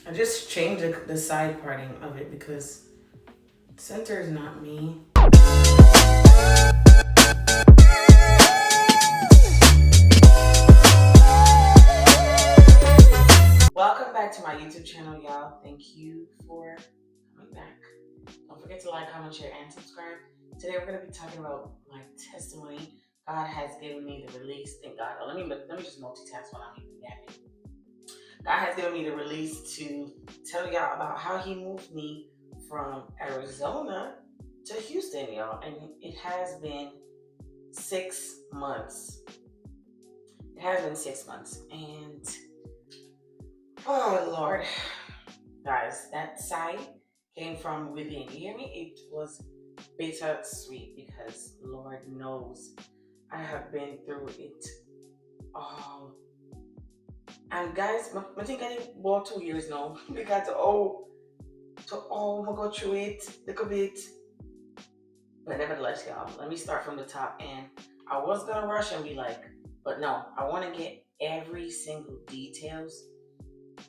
I just changed the side parting of it because center is not me. Welcome back to my YouTube channel, y'all. Thank you for coming back. Don't forget to like, comment, share, and subscribe. Today we're going to be talking about my testimony. God has given me the release. Thank God. Let me just multitask while I'm even yapping. God has given me the release to tell y'all about how He moved me from Arizona to Houston, y'all. And it has been 6 months. It has been 6 months. And oh, Lord. Guys, that sigh came from within. You hear me? It was bittersweet because Lord knows I have been through it all. And guys, I think I need about 2 years now because to go through it a little bit. But nevertheless, y'all, let me start from the top. And I was gonna rush and be like, but no, I want to get every single details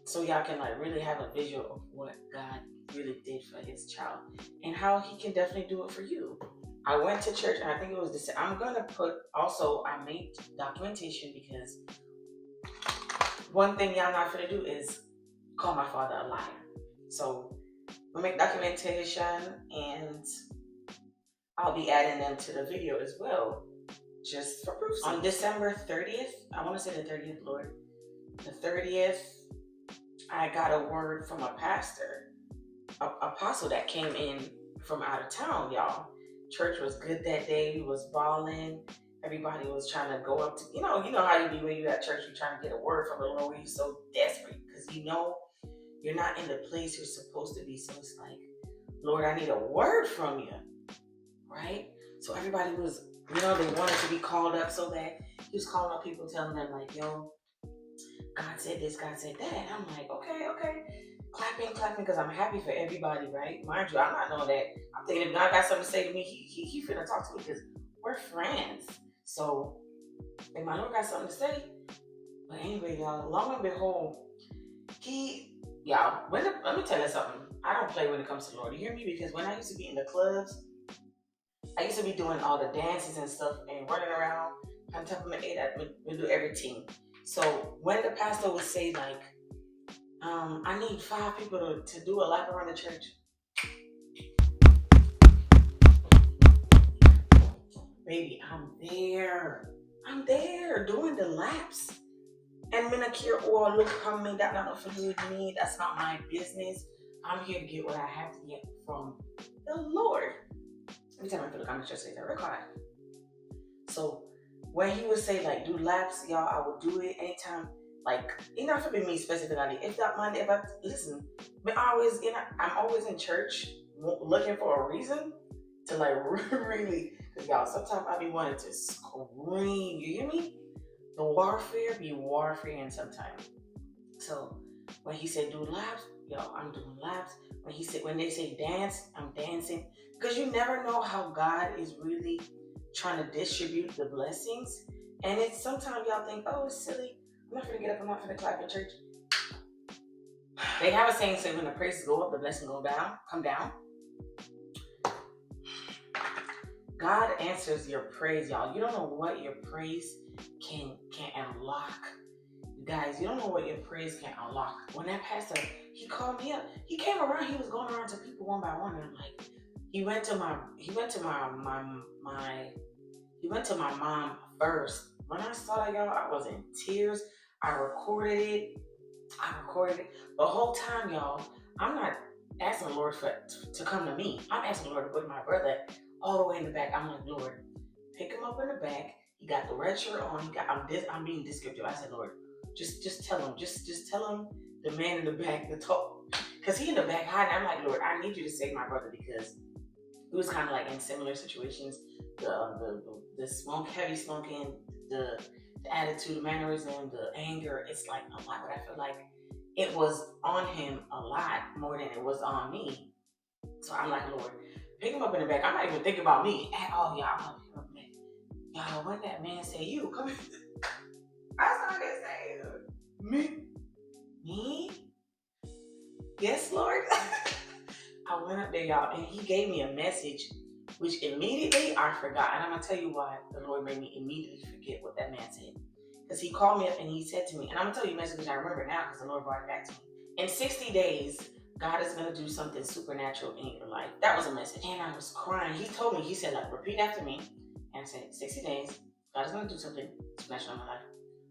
so y'all can like really have a visual of what God really did for His child and how He can definitely do it for you. I went to church and I think it was this. I'm gonna put also I made documentation because one thing y'all not gonna do is call my father a liar. So we make documentation and I'll be adding them to the video as well, just for proof. On December 30th, I want to say the 30th, Lord, the 30th, I got a word from a pastor, a apostle that came in from out of town, y'all. Church was good that day. We was balling. Everybody was trying to go up to, you know how you be when you at church, you're trying to get a word from the Lord. You're so desperate because you're not in the place you're supposed to be. So it's like, Lord, I need a word from you, right? So everybody was, they wanted to be called up so that he was calling up people, telling them like, yo, God said this, God said that. And I'm like, okay. Clapping, because I'm happy for everybody, right? Mind you, I'm not knowing that. I'm thinking if God got something to say to me, he finna talk to me because we're friends. So if my Lord got something to say, but anyway, y'all, long and behold, let me tell you something. I don't play when it comes to the Lord. You hear me? Because when I used to be in the clubs, I used to be doing all the dances and stuff and running around on top of my head. I would do everything. So when the pastor would say like, I need 5 people to do a lap around the church. Baby, I'm there doing the laps. And when I care, oh, look how me, that not nothing to do with me. That's not my business. I'm here to get what I have to get from the Lord. Every time I feel like I'm just saying that record. So when he would say like do laps, y'all, I would do it anytime. Like it not for me specifically. If that Monday, if I listen, I'm always in church looking for a reason to like really, because y'all, sometimes I be wanting to scream. You hear me? The warfare be warfaring sometimes. So when he said do laps, yo, I'm doing laps. When they say dance, I'm dancing. Because you never know how God is really trying to distribute the blessings. And it's sometimes y'all think, oh, it's silly. I'm not gonna get up, I'm not gonna clap in church. They have a saying when the praises go up, the blessing come down. God answers your praise, y'all. You don't know what your praise can unlock. Guys, you don't know what your praise can unlock. When that pastor, he called me up. He came around, he was going around to people one by one. And I'm like, he went to my mom first. When I saw that, y'all, I was in tears. I recorded it. The whole time, y'all, I'm not asking the Lord to come to me. I'm asking the Lord to put my brother all the way in the back. I'm like, Lord, pick him up in the back. He got the red shirt on. I'm being descriptive. I said, Lord, just tell him. Just tell him the man in the back, the top, because he in the back hiding. I'm like, Lord, I need you to save my brother because he was kind of like in similar situations. The heavy smoking, the attitude, the mannerism, the anger. It's like a lot, but I feel like it was on him a lot more than it was on me. So I'm like, Lord, pick him up in the back. I'm not even thinking about me at all, y'all. I'm like, pick him up in the back. Y'all, when that man say you, come here. I started saying, me? Yes, Lord. I went up there, y'all, and he gave me a message, which immediately I forgot. And I'm going to tell you why the Lord made me immediately forget what that man said. Because he called me up and he said to me, and I'm going to tell you a message I remember now because the Lord brought it back to me. In 60 days, God is going to do something supernatural in your life. That was a message. And I was crying. He told me, he said, like, repeat after me. And I said, 60 days, God is going to do something supernatural in my life.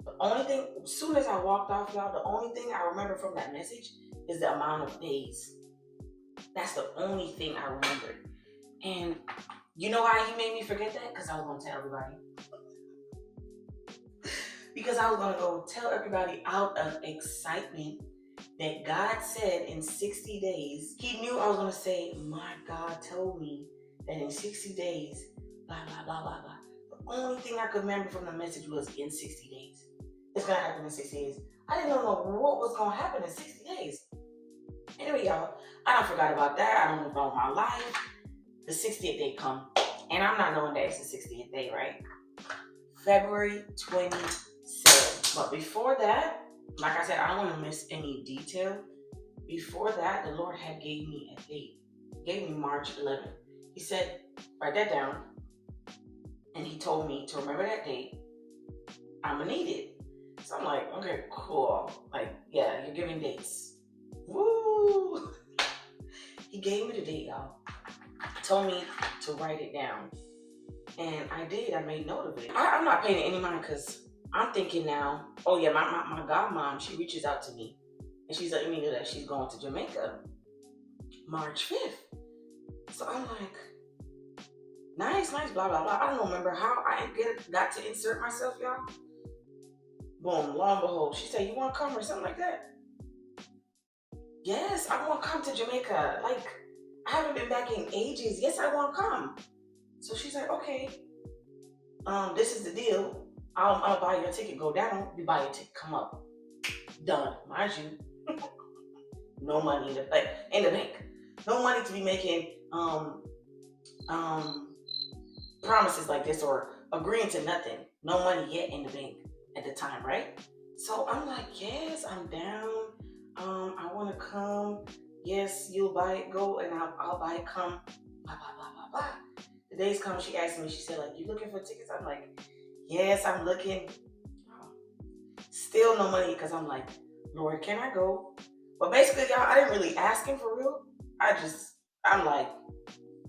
The only thing, as soon as I walked off, y'all, the only thing I remember from that message is the amount of days. That's the only thing I remembered. And you know why he made me forget that? Because I was going to tell everybody. Because I was going to go tell everybody out of excitement that God said in 60 days, he knew I was going to say, my God told me that in 60 days, blah, blah, blah, blah, blah. The only thing I could remember from the message was in 60 days. It's going to happen in 60 days. I didn't know what was going to happen in 60 days. Anyway, y'all, I don't forgot about that. I don't know about my life. The 60th day come. And I'm not knowing that it's the 60th day, right? February 27th. But before that, like I said, I don't want to miss any detail. Before that, the Lord had gave me a date. Gave me March 11th. He said, write that down. And he told me to remember that date. I'm going to need it. So I'm like, okay, cool. Like, yeah, you're giving dates. Woo! He gave me the date, y'all. Told me to write it down. And I did. I made note of it. I'm not paying any mind because I'm thinking now, oh yeah, my godmom, she reaches out to me. And she's letting me know that she's going to Jamaica March 5th. So I'm like, nice, blah, blah, blah. I don't remember how I got to insert myself, y'all. Boom, lo and behold, she said, you want to come or something like that? Yes, I want to come to Jamaica. Like, I haven't been back in ages. Yes, I want to come. So she's like, okay, this is the deal. I'll buy your ticket, go down. You buy your ticket, come up. Done. Mind you, no money in the bank. No money to be making promises like this or agreeing to nothing. No money yet in the bank at the time, right? So I'm like, yes, I'm down. I want to come. Yes, you'll buy it, go, and I'll buy it, come. Blah, blah, blah, blah, blah. The days come, she asked me, she said, like, you looking for tickets? I'm like, yes, I'm looking. Still no money because I'm like, Lord, can I go? But basically, y'all, I didn't really ask him for real. I'm like,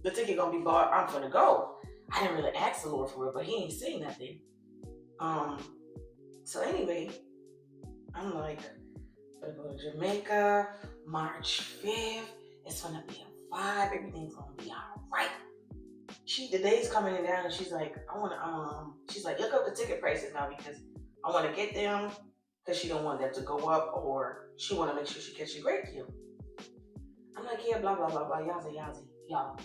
the ticket gonna be bought, I'm gonna go. I didn't really ask the Lord for it, but he ain't saying nothing. So anyway, I'm like, I'm gonna go to Jamaica, March 5th. It's gonna be a vibe. Everything's gonna be all right. The day's coming down, and she's like, she's like, look up the ticket prices now because I want to get them because she don't want them to go up or she want to make sure she catch a great deal. I'm like, yeah, blah, blah, blah, blah, yazzie, y'all.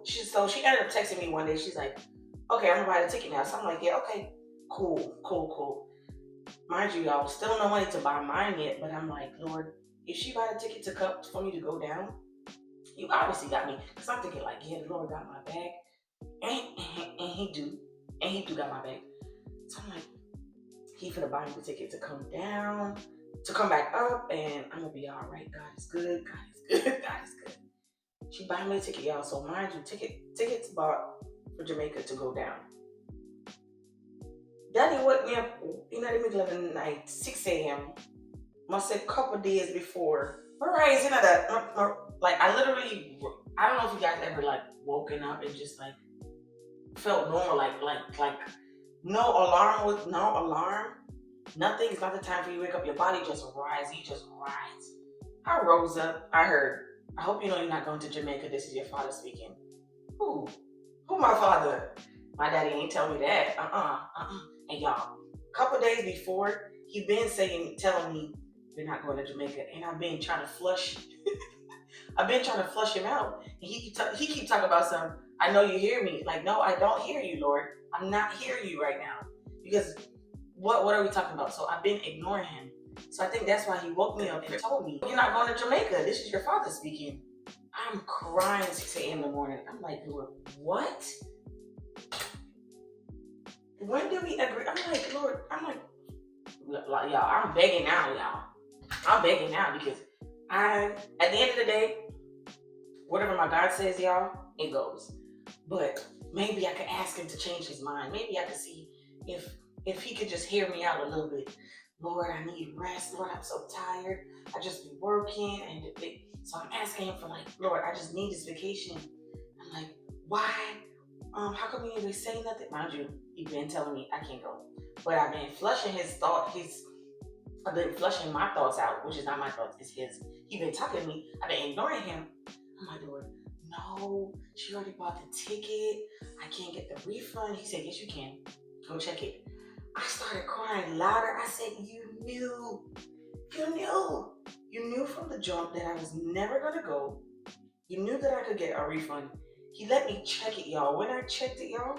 So she ended up texting me one day. She's like, okay, I'm gonna buy the ticket now. So I'm like, yeah, okay, cool. Mind you, y'all, still no money to buy mine yet, but I'm like, Lord, if she buy the ticket to come for me to go down, you obviously got me. Because I'm thinking like, yeah, the Lord got my bag. And he do got my bag. So I'm like, he finna buy me the ticket to come down, to come back up, and I'm gonna be all right. God is good. She buy me a ticket, y'all. So mind you, tickets bought for Jamaica to go down. Daddy woke me up in the middle of the night, 6 a.m. Must say a couple days before. Right, like I don't know if you guys ever like woken up and just like felt normal, like no alarm, nothing. It's not the time for you to wake up. Your body just rise. You just rise. I rose up. I heard, I hope you know you're not going to Jamaica. This is your father speaking. Who my father? My daddy ain't tell me that. And y'all, a couple days before, he been telling me, you're not going to Jamaica. And I've been trying to flush. I've been trying to flush him out. And he keep talking about something. I know you hear me. Like, no, I don't hear you, Lord. I'm not hearing you right now. Because what are we talking about? So I've been ignoring him. So I think that's why he woke me up and told me, you're not going to Jamaica. This is your father speaking. I'm crying at 6 a.m. in the morning. I'm like, Lord, what? When did we agree? I'm like, Lord, y'all, I'm begging now, y'all. I'm begging now because At the end of the day, whatever my God says, y'all, it goes. But maybe I could ask him to change his mind. Maybe I could see if he could just hear me out a little bit. Lord, I need rest. Lord, I'm so tired. I just be working so I'm asking him for like, Lord, I just need this vacation. I'm like, why? How come you didn't say nothing? Mind you, he's been telling me I can't go. But I've been flushing I've been flushing my thoughts out, which is not my thoughts, it's his. He's been talking to me. I've been ignoring him. I'm like, Lord, no, she already bought the ticket. I can't get the refund. He said, yes, you can. Go check it. I started crying louder. I said, you knew from the jump that I was never gonna go. You knew that I could get a refund. He let me check it, y'all. When I checked it, y'all,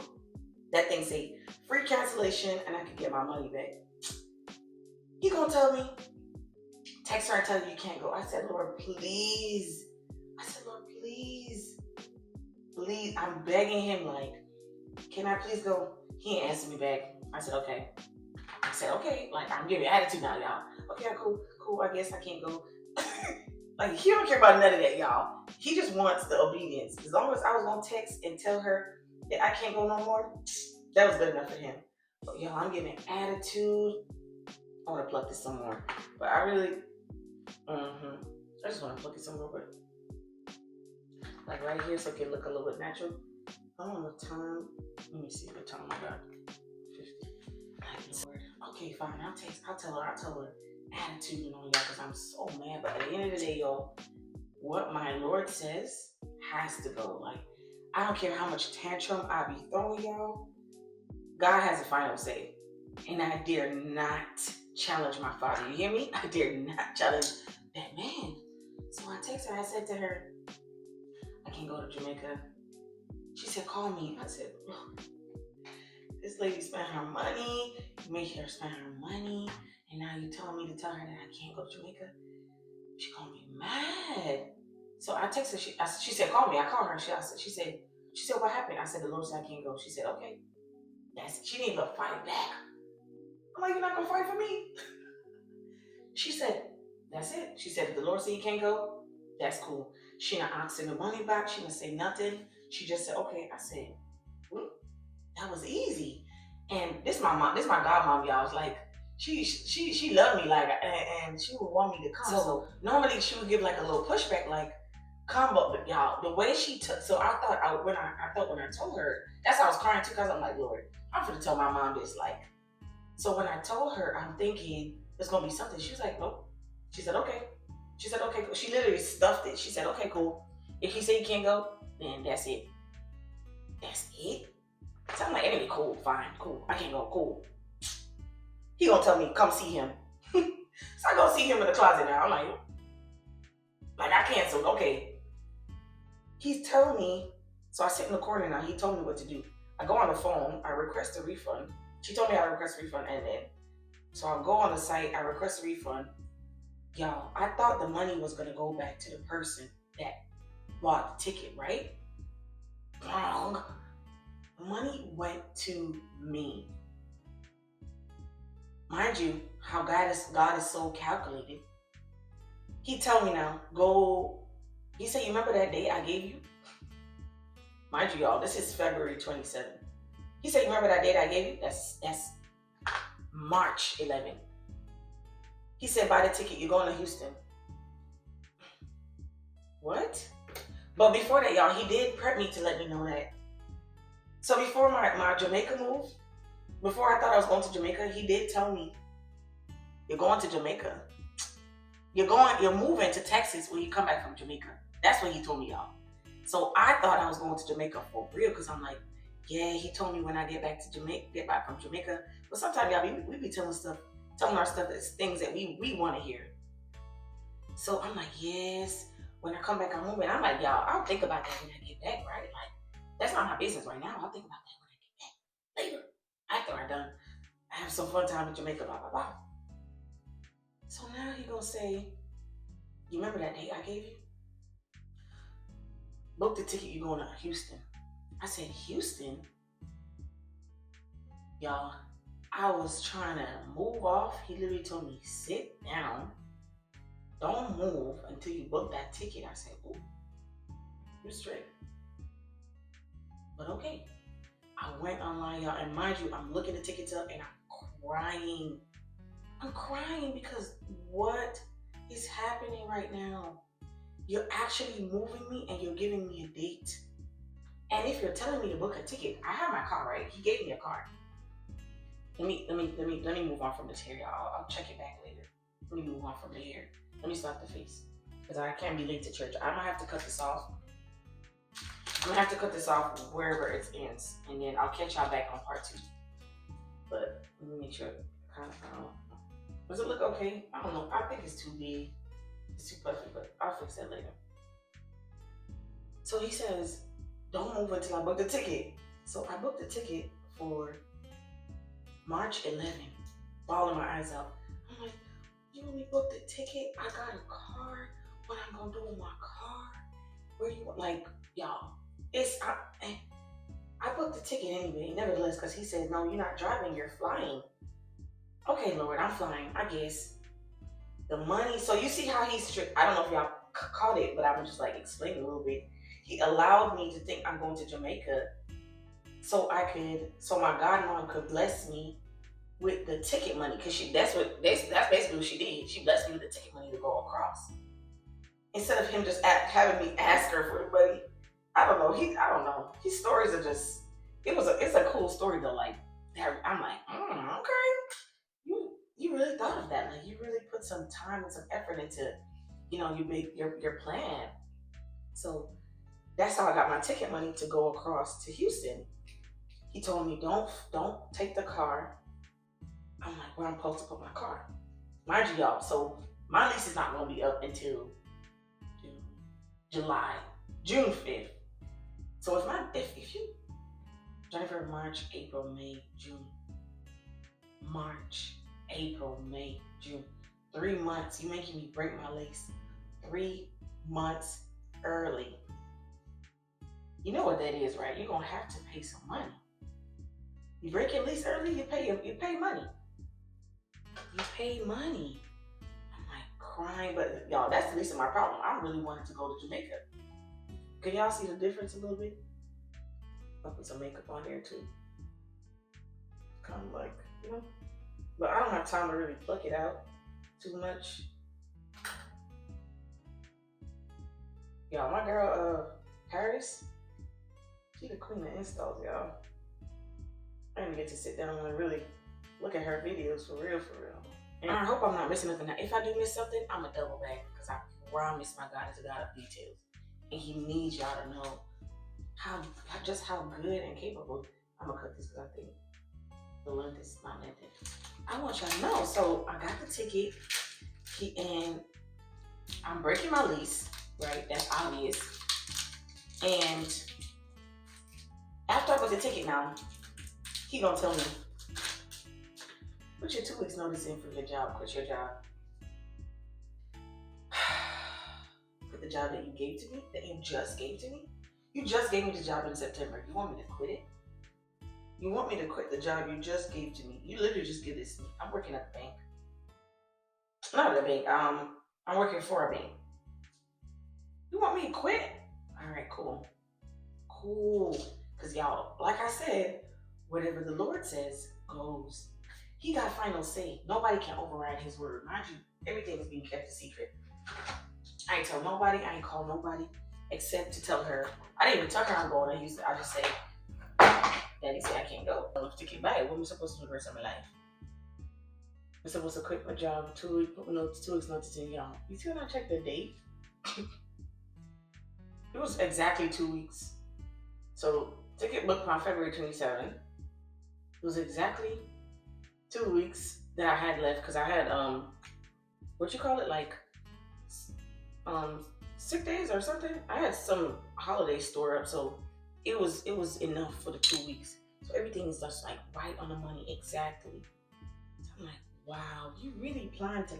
that thing said free cancellation and I could get my money back. He gonna tell me, text her and tell you can't go. I said, Lord, please. I said, Lord, please. Please. I'm begging him, like, can I please go? He ain't answered me back. I said, okay. Like, I'm giving attitude now, y'all. Okay, cool. I guess I can't go. Like, he don't care about none of that, y'all. He just wants the obedience. As long as I was gonna text and tell her that I can't go no more, that was good enough for him. But y'all, I'm giving attitude. I want to pluck this some more. But I really, I just want to pluck it some more, but like right here so it can look a little bit natural. I don't know what time. Let me see what time I got. 50. Like, Lord. Okay, fine. I'll tell her attitude on y'all because I'm so mad. But at the end of the day, y'all, what my Lord says has to go. Like, I don't care how much tantrum I be throwing, y'all. God has the final say. And I dare not challenge my Father. You hear me? I dare not challenge that man. So I texted her. I said to her, I can't go to Jamaica. She said, call me. I said, look, this lady spent her money. You made her spend her money. And now you telling me to tell her that I can't go to Jamaica? She called me mad. So I texted her. She said, call me. I called her. She said, what happened? I said, the Lord said I can't go. She said, okay. She didn't even fight back. I'm like, you're not going to fight for me? She said, that's it. She said, if the Lord said you can't go, that's cool. She not asking the money back. She didn't say nothing. She just said, okay. I said, that was easy. And this my mom, this my godmom, y'all. It's like, she loved me, like, and she would want me to come. So normally she would give like a little pushback, like, come, but y'all, the way she took, so I thought when I told her, that's how I was crying too, because I'm like, Lord, I'm gonna tell my mom this, like, so when I told her, I'm thinking there's gonna be something. She was like, nope. She said, okay. She said, okay, cool. She literally stuffed it. She said, okay, cool. If he say you can't go, then that's it. That's it? So I'm like, anyway, cool, fine, cool. I can't go, cool. He gonna tell me, come see him. So I go see him in the closet now. I'm like I canceled, okay. He's telling me, so I sit in the corner now. He told me what to do. I go on the phone, I request a refund. She told me how to request a refund, and then, so I'll go on the site, I request a refund. Y'all, I thought the money was gonna go back to the person that bought the ticket, right? Wrong. The money went to me. Mind you, how God is so calculated. He tell me now, go. He said, you remember that date I gave you? Mind you, y'all, this is February 27th. He said, you remember that date I gave you? That's March 11th. He said, buy the ticket, you're going to Houston. What? But before that, y'all, he did prep me to let me know that. So before my Jamaica move, before I thought I was going to Jamaica, he did tell me, you're going to Jamaica. You're moving to Texas when you come back from Jamaica. That's what he told me, y'all. So I thought I was going to Jamaica for real, because I'm like, yeah, he told me when I get back from Jamaica. But sometimes, y'all, we be telling our stuff as things that we want to hear. So I'm like, yes, when I come back, I'm moving. I'm like, y'all, I'll think about that when I get back, right? Like, that's not my business right now. I'll think about that when I get back later. After I'm done, I have some fun time in Jamaica, blah, blah, blah. So now he gonna say, you remember that date I gave you? Book the ticket, you're going to Houston. I said, Houston? Y'all, I was trying to move off. He literally told me, sit down. don't move until you book that ticket. I said, ooh, you're straight. But okay. I went online, y'all, and mind you, I'm looking the tickets up and I'm crying. I'm crying because what is happening right now? You're actually moving me and you're giving me a date. And if you're telling me to book a ticket, I have my car, right? He gave me a car. Let me move on from this hair, y'all. I'll check it back later. Let me move on from the hair. Let me start the face. Because I can't be late to church. I might have to cut this off. I'm gonna have to cut this off wherever it ends, and then I'll catch y'all back on part 2. But let me make sure. Does it look okay? I don't know. I think it's too big. It's too puffy, but I'll fix that later. So he says, don't move until I book the ticket. So I booked the ticket for March 11th. Bawling my eyes out. I'm like, you only booked the ticket? I got a car. What I'm gonna do with my car? Where you like, y'all? I booked the ticket anyway, nevertheless, because he said, no, you're not driving, you're flying. Okay, Lord, I'm flying, I guess. The money, so you see how he's strict. I don't know if y'all caught it, but I'm just like explaining a little bit. He allowed me to think I'm going to Jamaica so my godmom could bless me with the ticket money, because that's basically what she did. She blessed me with the ticket money to go across. Instead of him just having me ask her for the money. I don't know. His stories are just, it's a cool story though. Like, I'm like, okay. You really thought of that. Like, you really put some time and some effort into, your plan. So that's how I got my ticket money to go across to Houston. He told me, don't take the car. I'm like, where I'm supposed to put my car? Mind you, y'all, so my lease is not going to be up until June 5th. So if you January, March, April, May, June. March, April, May, June. 3 months. You making me break my lease 3 months early. You know what that is, right? You're gonna have to pay some money. You break your lease early, you pay money. You pay money. I'm like crying, but y'all, that's the least of my problem. I really wanted to go to Jamaica. Can y'all see the difference a little bit? I'll put some makeup on there too. Kind of like, but I don't have time to really pluck it out too much. Y'all, my girl, Paris, she the queen of installs, y'all. I didn't get to sit down and really look at her videos for real. And I hope I'm not missing nothing. Now, if I do miss something, I'm a double back, because I promise my God is a God of details. And he needs y'all to know how good and capable. I'm gonna cut this because I think the length is not lengthy. I want y'all to know. So I got the ticket, and I'm breaking my lease, right? That's obvious. And after I book the ticket now, he gonna tell me, put your 2 weeks notice in for your job, quit your job. Quit the job that you gave to me, that you just gave to me. You just gave me the job in September. You want me to quit it? You want me to quit the job you just gave to me? You literally just give this to me. I'm working at the bank. Not at the bank. I'm working for a bank. You want me to quit? All right, cool. Because y'all, like I said, whatever the Lord says goes. He got final say. Nobody can override his word. Mind you, everything is being kept a secret. I ain't tell nobody. I ain't call nobody except to tell her. I didn't even tell her I'm going to Houston. I just say, Daddy said I can't go. I don't have to get back. What am I supposed to do the rest of my life? I'm supposed to quit my job 2 weeks notice in, y'all. You see when I checked the date? It was exactly 2 weeks. So ticket booked on February 27th. It was exactly 2 weeks that I had left, because I had sick days or something. I had some holiday store up, so it was enough for the 2 weeks. So everything is just like right on the money exactly. So I'm like, wow, you really planned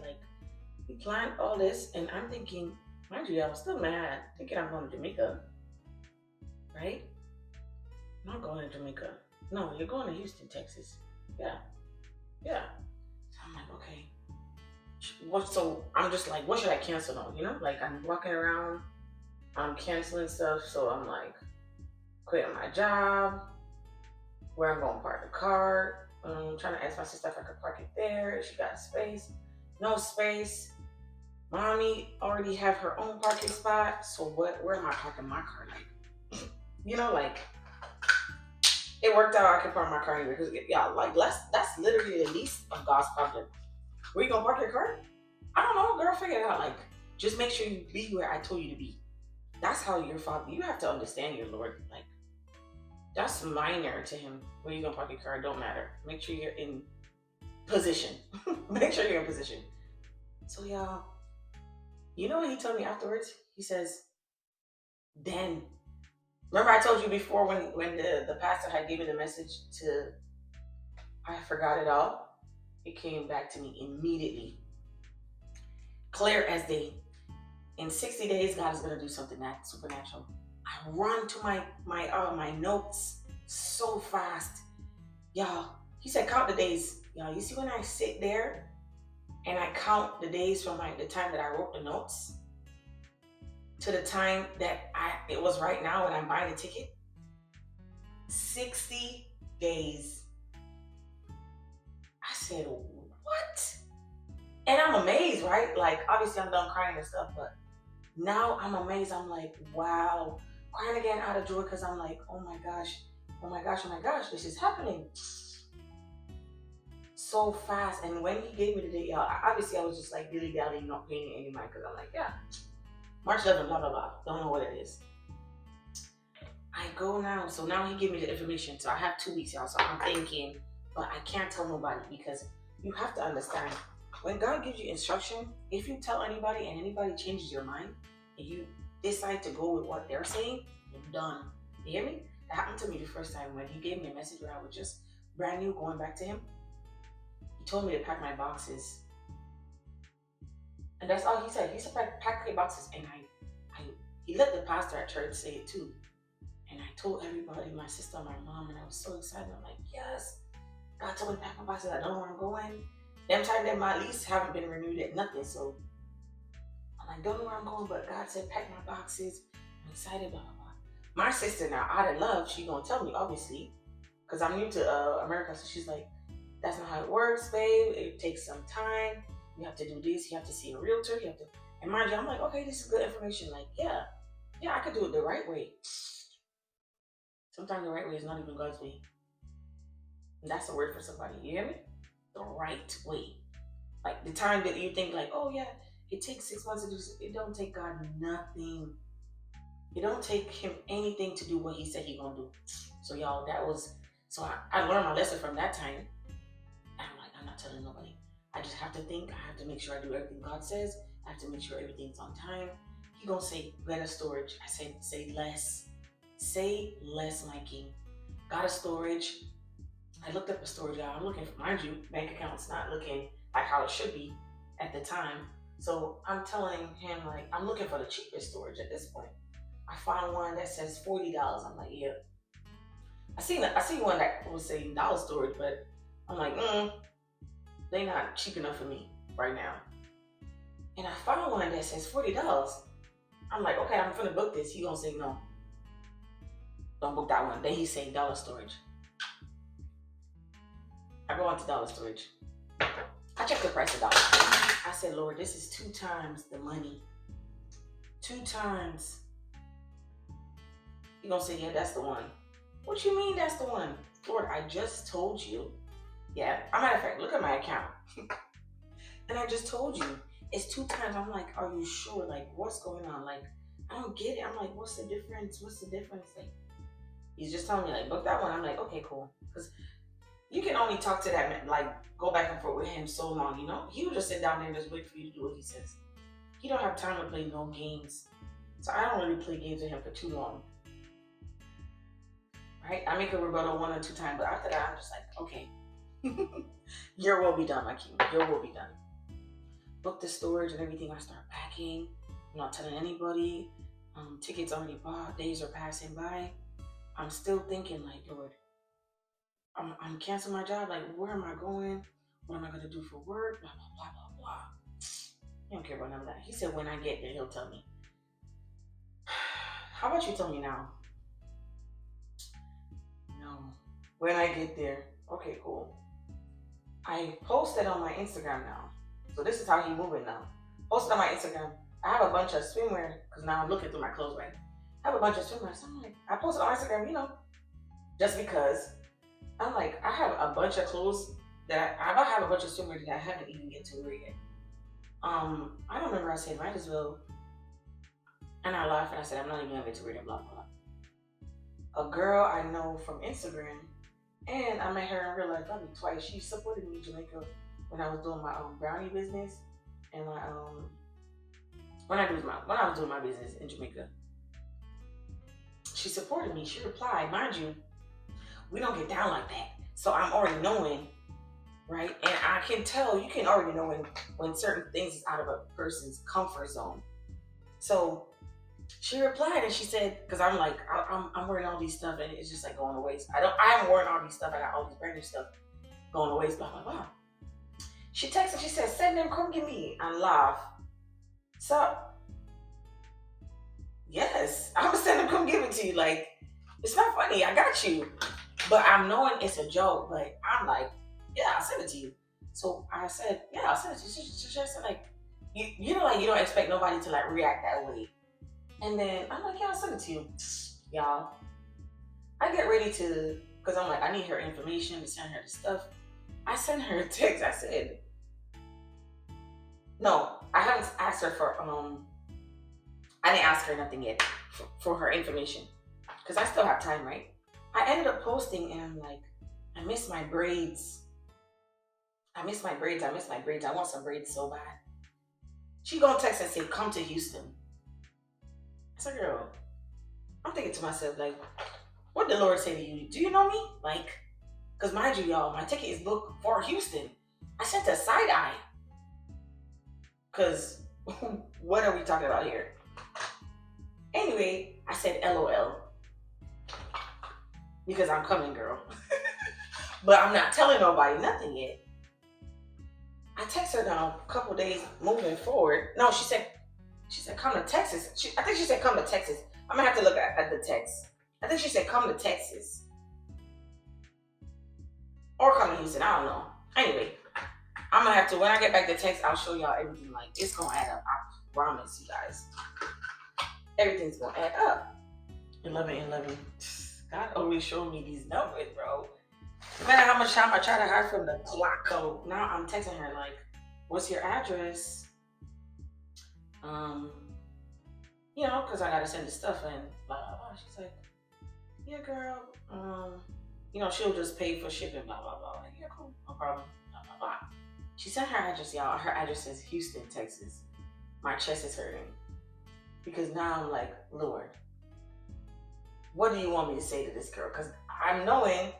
you planned all this. And I'm thinking, mind you, I'm still mad, thinking I'm going to Jamaica, right? I'm not going to Jamaica. No, you're going to Houston, Texas. Yeah. So I'm like, okay. what? So I'm just like, what should I cancel on? You know, like I'm walking around, I'm canceling stuff. So I'm like, quitting my job, where I'm going to park the car. Trying to ask my sister if I could park it there. She got space. No space. Mommy already have her own parking spot. So what? Where am I parking my car? Like, you know, like it worked out. I could park my car anywhere because yeah, like that's literally the least of God's problem. Where you gonna park your car? I don't know, girl. Figure it out. Like, just make sure you be where I told you to be. That's how your father. You have to understand your Lord. Like, that's minor to him. Where you gonna park your car? Don't matter. Make sure you're in position. Make sure you're in position. So y'all, you know what he told me afterwards? He says, then remember I told you before when the pastor had given the message to I forgot it all. It came back to me immediately, clear as day. In 60 days, God is gonna do something that supernatural. I run to my notes so fast, y'all. He said, count the days, y'all. You see when I sit there and I count the days from the time that I wrote the notes to the time that it was right now when I'm buying the ticket. 60 days. I said, what? And I'm amazed, right? Like, obviously I'm done crying and stuff, but now I'm amazed. I'm like, wow. Crying again out of joy because I'm like, oh my gosh, oh my gosh, oh my gosh, this is happening so fast. And when he gave me the date, y'all, obviously I was just like really doubting, not paying it any mind because I'm like, yeah, March 11th, blah, blah, blah. Don't know what it is. I go now. So now he gave me the information. So I have 2 weeks, y'all. So I'm thinking, but I can't tell nobody because you have to understand when God gives you instruction, if you tell anybody and anybody changes your mind and you decide to go with what they're saying, you're done. You hear me? That happened to me the first time when he gave me a message when I was just brand new going back to him. He told me to pack my boxes. And that's all he said. He said pack your boxes. And he let the pastor at church say it too. And I told everybody, my sister, my mom, and I was so excited. I'm like, yes, God told me to pack my boxes. I don't know where I'm going. Them time that my lease haven't been renewed at nothing. So I'm like, don't know where I'm going, but God said pack my boxes. I'm excited, blah, blah, blah. My sister now, out of love, she gonna tell me, obviously, because I'm new to America. So she's like, that's not how it works, babe. It takes some time. You have to do this. You have to see a realtor. You have to, and mind you, I'm like, okay, this is good information. Like, yeah, I could do it the right way. Sometimes the right way is not even God's way. And that's a word for somebody. You hear me? The right way. Like the time that you think like, oh yeah, it takes 6 months to do this. It don't take God nothing. It don't take him anything to do what he said he gonna do. So y'all, that was, so I learned my lesson from that time. And I'm like, I'm not telling nobody. I just have to think. I have to make sure I do everything God says. I have to make sure everything's on time. He gonna say, get a storage. I said, say less. Say less, my king. Got a storage. I looked up a storage, y'all. I'm looking for, mind you, bank account's not looking like how it should be at the time. So I'm telling him, like, I'm looking for the cheapest storage at this point. I found one that says $40. I'm like, yeah. I see one that was saying dollar storage, but I'm like, they not cheap enough for me right now. And I found one that says $40. I'm like, okay, I'm gonna book this. He gonna say no. Don't book that one. Then he's saying dollar storage. I go on to dollar storage. I checked the price of dollar storage. I said, Lord, this is 2 times the money. 2 times. He gonna say, yeah, that's the one. What you mean that's the one? Lord, I just told you. Yeah, as a matter of fact, look at my account. And I just told you, it's 2 times. I'm like, are you sure? Like, what's going on? Like, I don't get it. I'm like, what's the difference? What's the difference? Like, he's just telling me, like, book that one. I'm like, okay, cool. Because you can only talk to that man, like, go back and forth with him so long, you know? He will just sit down there and just wait for you to do what he says. He don't have time to play no games. So I don't really play games with him for too long. Right? I make a rebuttal 1 or 2 times, but after that, I'm just like, okay. Your will be done, my king. Your will be done. Book the storage and everything. I start packing. I'm not telling anybody. Tickets already bought. Days are passing by. I'm still thinking, like, Lord, I'm canceling my job. Like, where am I going? What am I going to do for work? Blah, blah, blah, blah, blah. He don't care about none of that. He said when I get there, he'll tell me. How about you tell me now? No. When I get there. Okay, cool. I posted on my Instagram now. So this is how he moving now. Posted on my Instagram. I have a bunch of swimwear because now I'm looking through my clothes, right? I have a bunch of swimwear. So I'm like, I posted on Instagram, just because I'm like, I have a bunch of clothes that I have a bunch of swimwear that I haven't even get to wear yet. I don't remember I said might as well, and I laughed and I said I'm not even gonna get to wear them, blah blah blah. A girl I know from Instagram, and I met her in real life probably twice. She supported me in Jamaica when I was doing my brownie business and my when I was doing my business in Jamaica. She supported me. She replied, mind you, we don't get down like that. So I'm already knowing, right? And I can tell, you can already know when certain things is out of a person's comfort zone. So she replied and she said, because I'm like, I'm wearing all these stuff and it's just like going to waste. I am wearing all these stuff. I got all these brand new stuff going to waste. Blah, blah, blah. She texted, she said, send them, come get me. And laugh. So, yes, I'm gonna send them, come give it to you. Like, it's not funny. I got you. But I'm knowing it's a joke, but I'm like, yeah, I'll send it to you. So I said, yeah, I'll send it to you. She just said, like, you know, like, you don't expect nobody to, like, react that way. And then I'm like, yeah, I'll send it to you. Y'all, I get ready to, because I'm like, I need her information to send her the stuff. I sent her a text. I said, no, I haven't asked her for, I didn't ask her nothing yet for her information. Because I still have time, right? I ended up posting and I'm like, I miss my braids. I miss my braids. I want some braids so bad. She gonna text and say, come to Houston. I said, girl, I'm thinking to myself, like, what did the Lord say to you? Do you know me? Like, because mind you, y'all, my ticket is booked for Houston. I sent a side eye. Because what are we talking about here? Anyway, I said LOL. Because I'm coming, girl. But I'm not telling nobody nothing yet. I text her now a couple days moving forward. No, she said come to Texas. I think she said come to Texas. I'm gonna have to look at the text. I think she said come to Texas. Or come to Houston, I don't know. Anyway, I'm gonna have to, when I get back to Texas, I'll show y'all everything. Like, it's gonna add up. I promise you guys. Everything's gonna add up. 11. God always showed me these numbers, bro. No matter how much time I try to hide from the clock code, now I'm texting her like, what's your address? You know, because I gotta send the stuff and blah blah blah. She's like, yeah, girl. You know, she'll just pay for shipping, blah blah blah. Like, yeah, cool, no problem. Blah blah blah. She sent her address, y'all. Her address is Houston, Texas. My chest is hurting because now I'm like, Lord, what do you want me to say to this girl? Because I'm knowing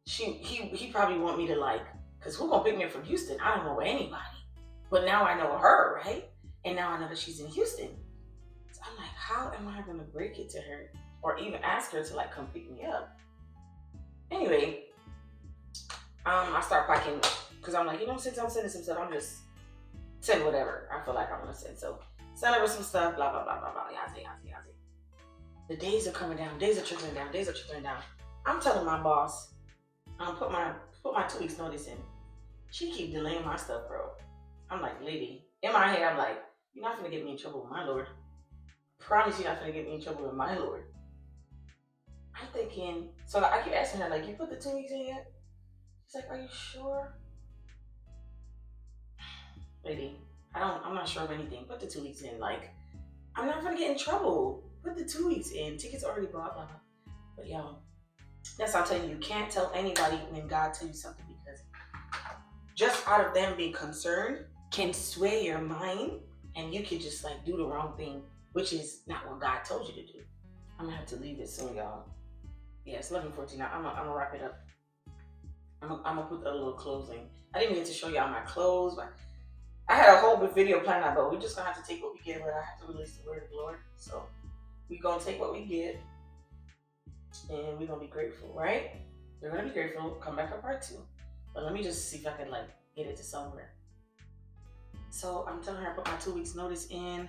he probably want me to, like, because who gonna pick me up from Houston? I don't know anybody. But now I know her, right? And now I know that she's in Houston. So I'm like, how am I gonna break it to her or even ask her to, like, come pick me up? Anyway, I start packing because I'm like, you know, since I'm sending some stuff, I'm just send whatever I feel like I want to send. So send over some stuff, blah blah blah blah blah. Yazzie. The days are coming down. Days are trickling down. I'm telling my boss, put my 2 weeks notice in. She keep delaying my stuff, bro. I'm like, lady. In my head, I'm like, you're not gonna get me in trouble with my Lord. Promise you're not gonna get me in trouble with my Lord. I'm thinking, so I keep asking her, like, you put the 2 weeks in yet? She's like, are you sure? Lady, I'm not sure of anything. Put the 2 weeks in. Like, I'm not gonna get in trouble. Put the 2 weeks in. Tickets already bought, blah, blah. But y'all, that's what I'm telling you. You can't tell anybody when God tells you something, because just out of them being concerned can sway your mind and you can just, like, do the wrong thing, which is not what God told you to do. I'm gonna have to leave it soon, y'all. Yeah, it's 11:14 now. I'm gonna wrap it up. I'm gonna put a little closing. I didn't get to show y'all my clothes, but I had a whole big video planned out, but we're just gonna have to take what we get, but I have to release the word of the Lord. So we're gonna take what we get and we're gonna be grateful, right? We're gonna be grateful. Come back for part 2. But let me just see if I can, like, get it to somewhere. So I'm telling her I put my 2 weeks notice in,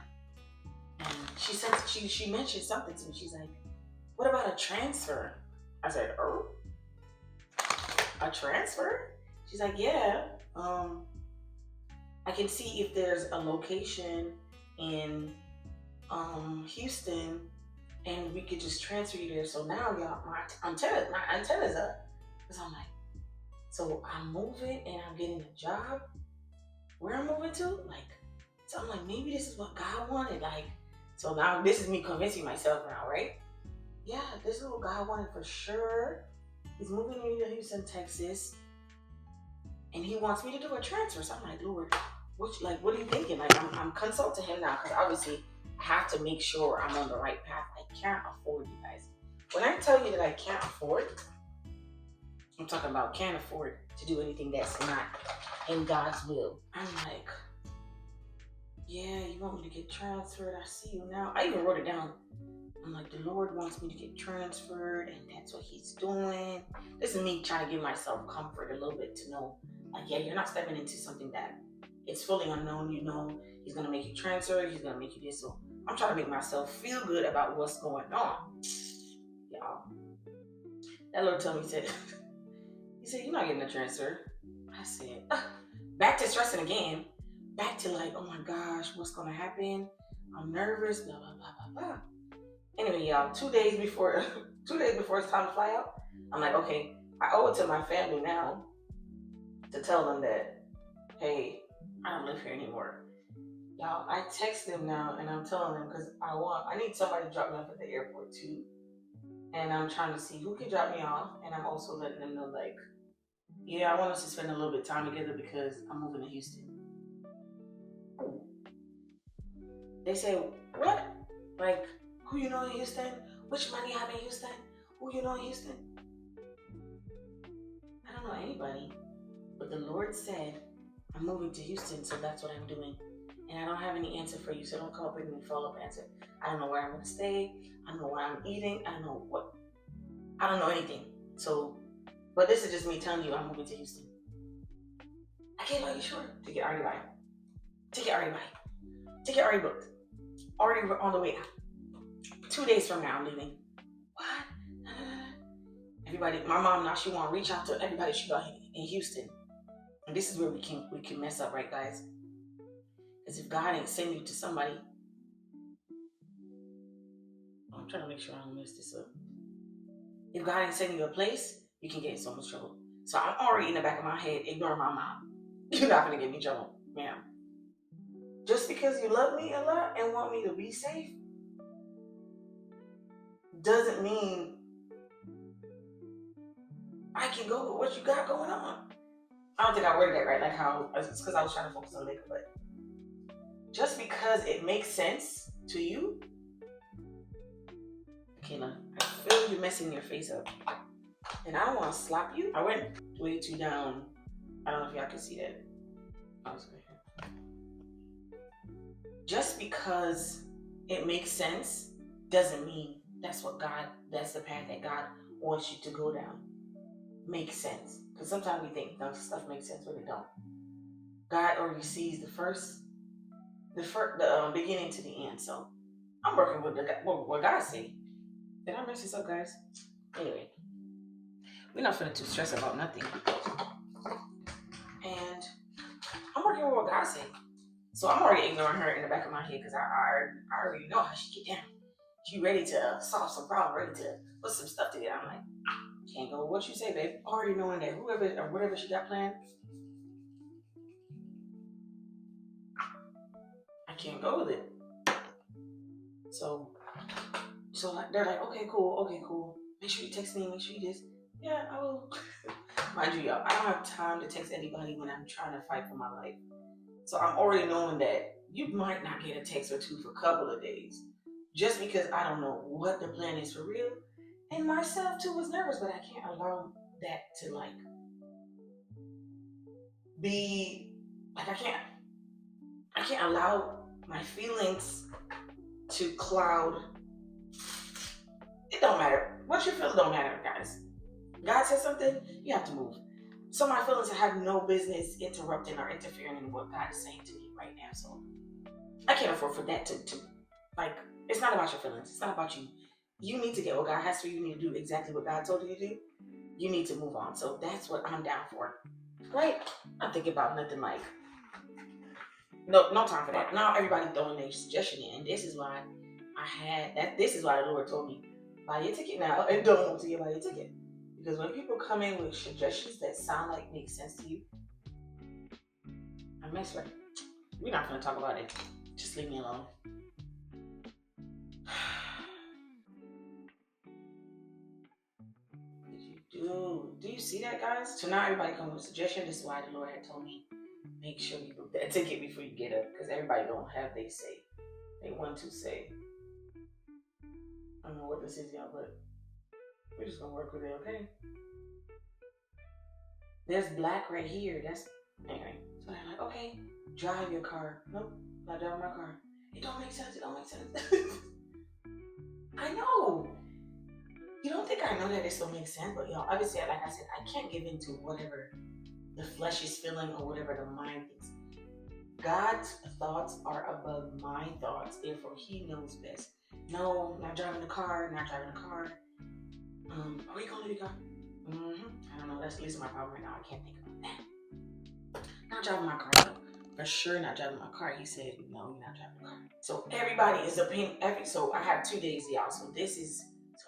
and she said she mentioned something to me. She's like, "What about a transfer?" I said, "Oh, a transfer?" She's like, "Yeah. Um, I can see if there's a location in Houston, and we could just transfer you there." So now, y'all, my antenna's up. Cause I'm like, so I'm moving and I'm getting a job. Where I'm moving to, like, so I'm like, maybe this is what God wanted. Like, so now this is me convincing myself now, right? Yeah, this is what God wanted for sure. He's moving me to Houston, Texas, and He wants me to do a transfer. So I'm like, Lord, what are you thinking? Like, I'm consulting Him now because obviously I have to make sure I'm on the right path. I can't afford, you guys. When I tell you that I can't afford, I'm talking about can't afford to do anything that's not in God's will. I'm like, yeah, you want me to get transferred? I see you now. I even wrote it down. I'm like, the Lord wants me to get transferred, and that's what He's doing. This is me trying to give myself comfort a little bit to know, like, yeah, you're not stepping into something that it's fully unknown. You know, He's gonna make you transfer. He's gonna make you this. So I'm trying to make myself feel good about what's going on, y'all. That Lord told me, he said, you're not getting a transfer. I said, back to stressing again. Back to like, oh my gosh, what's gonna happen? I'm nervous, blah, blah, blah, blah, blah. Anyway, y'all, 2 days before 2 days before it's time to fly out, I'm like, okay, I owe it to my family now to tell them that, hey, I don't live here anymore. Y'all, I text them now and I'm telling them because I need somebody to drop me off at the airport too. And I'm trying to see who can drop me off. And I'm also letting them know, like, yeah, I want us to spend a little bit of time together because I'm moving to Houston. They say, what? Like, who you know in Houston? Which money you have in Houston? Who you know in Houston? I don't know anybody. But the Lord said, I'm moving to Houston, so that's what I'm doing. And I don't have any answer for you, so don't come up with me follow-up answer. I don't know where I'm going to stay. I don't know what I'm eating. I don't know what. I don't know anything. So, but this is just me telling you I'm moving to Houston. I can't are you sure? Ticket already buy. Ticket already buy. Ticket already booked. Already on the way out. 2 days from now, I'm leaving. What? Everybody, my mom now, she want to reach out to everybody she got in Houston. And this is where we can mess up, right, guys? Because if God ain't send you to somebody, I'm trying to make sure I don't mess this up. If God ain't sending you a place, you can get in so much trouble. So I'm already in the back of my head ignoring my mom. You're not gonna get me in trouble, ma'am. Just because you love me a lot and want me to be safe doesn't mean I can go with what you got going on. I don't think I worded that right, like how it's because I was trying to focus on makeup, but just because it makes sense to you, Kayla, I feel you messing your face up, and I don't want to slap you. I went way too down. I don't know if y'all can see that. I was right here. Just because it makes sense doesn't mean that's the path that God wants you to go down. Makes sense. Because sometimes we think stuff makes sense, but it don't. God already sees the beginning to the end. So I'm working with what God say. Did I mess this up, guys? Anyway, we're not finna too stress about nothing. And I'm working with what God say. So I'm already ignoring her in the back of my head because I already know how she get down. She ready to solve some problem, ready to put some stuff together. I'm like, can't go with what you say, babe. Already knowing that whoever or whatever she got planned, I can't go with it. So they're like, okay, cool. Make sure you text me, make sure you this. Yeah, I will. Mind you, y'all, I don't have time to text anybody when I'm trying to fight for my life. So I'm already knowing that you might not get a text or two for a couple of days. Just because I don't know what the plan is for real. And myself too was nervous, but I can't allow that to like be like I can't allow my feelings to cloud. It don't matter. What you feel don't matter, guys. God says something, you have to move. So my feelings have no business interrupting or interfering in what God is saying to me, right now. So I can't afford for that to like, it's not about your feelings. It's not about you. You need to get what God has for you. You need to do exactly what God told you to do. You need to move on. So that's what I'm down for. Right? I'm thinking about nothing like, no time for that. Now everybody throwing their suggestion in. And this is why this is why the Lord told me, buy your ticket now and don't want to buy your ticket. Because when people come in with suggestions that sound like make sense to you, I mess with it. We're not going to talk about it. Just leave me alone. Do you see that, guys? So now everybody come with a suggestion. This is why the Lord had told me, make sure you book that ticket before you get up, because everybody don't have they say. They want to say. I don't know what this is, y'all, but we're just gonna work with it, okay? There's black right here. That's anyway. So they're like, okay, drive your car. Nope, not driving my car. It don't make sense. It don't make sense. I know. You don't think I know that this don't make sense, but y'all, obviously, like I said, I can't give into whatever the flesh is feeling or whatever the mind thinks. God's thoughts are above my thoughts, therefore He knows best. No, not driving the car, not driving the car. Are you gonna leave the car? I don't know. That's at least my problem right now. I can't think about that. Not driving my car. No. For sure, not driving my car. He said, no, you're not driving the car. So everybody is opinion. So I have 2 days, y'all. So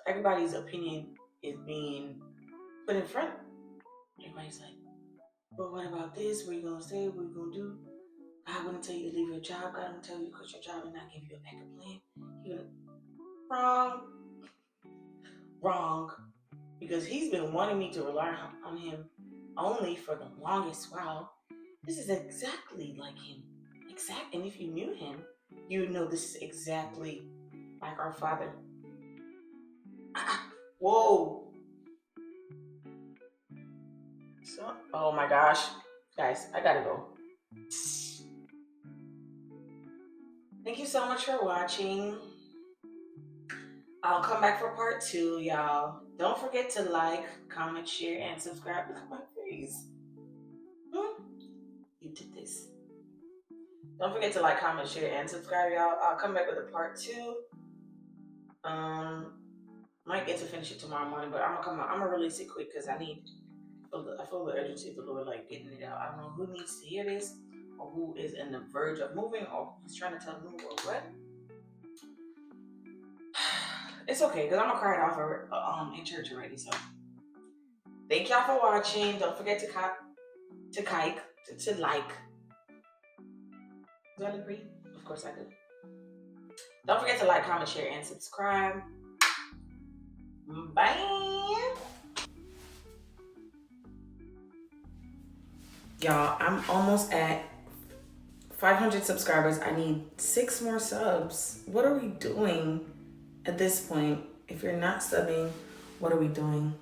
everybody's opinion is being put in front. Everybody's like, but what about this? What are you gonna say? What are you gonna do? God wouldn't tell you to leave your job. God wouldn't tell you to quit your job and not give you a backup plan. Wrong. Because He's been wanting me to rely on Him only for the longest while. This is exactly like Him. And if you knew Him, you would know this is exactly like our Father. Whoa. So, oh my gosh. Guys, I gotta go. Thank you so much for watching. I'll come back for part 2, y'all. Don't forget to like, comment, share, and subscribe. Look at my face. You did this. Don't forget to like, comment, share, and subscribe, y'all. I'll come back with a part 2. Might get to finish it tomorrow morning, but I'm gonna release it quick because I feel the urgency of the Lord, like getting it out. I don't know who needs to hear this, or who is in the verge of moving, or who's trying to tell them move, or what. It's okay, because I'm gonna cry it off in church already. So thank y'all for watching. Don't forget to like. Do I agree? Of course I do. Don't forget to like, comment, share, and subscribe. Bye. Y'all, I'm almost at 500 subscribers. I need 6 more subs. What are we doing at this point? If you're not subbing, what are we doing?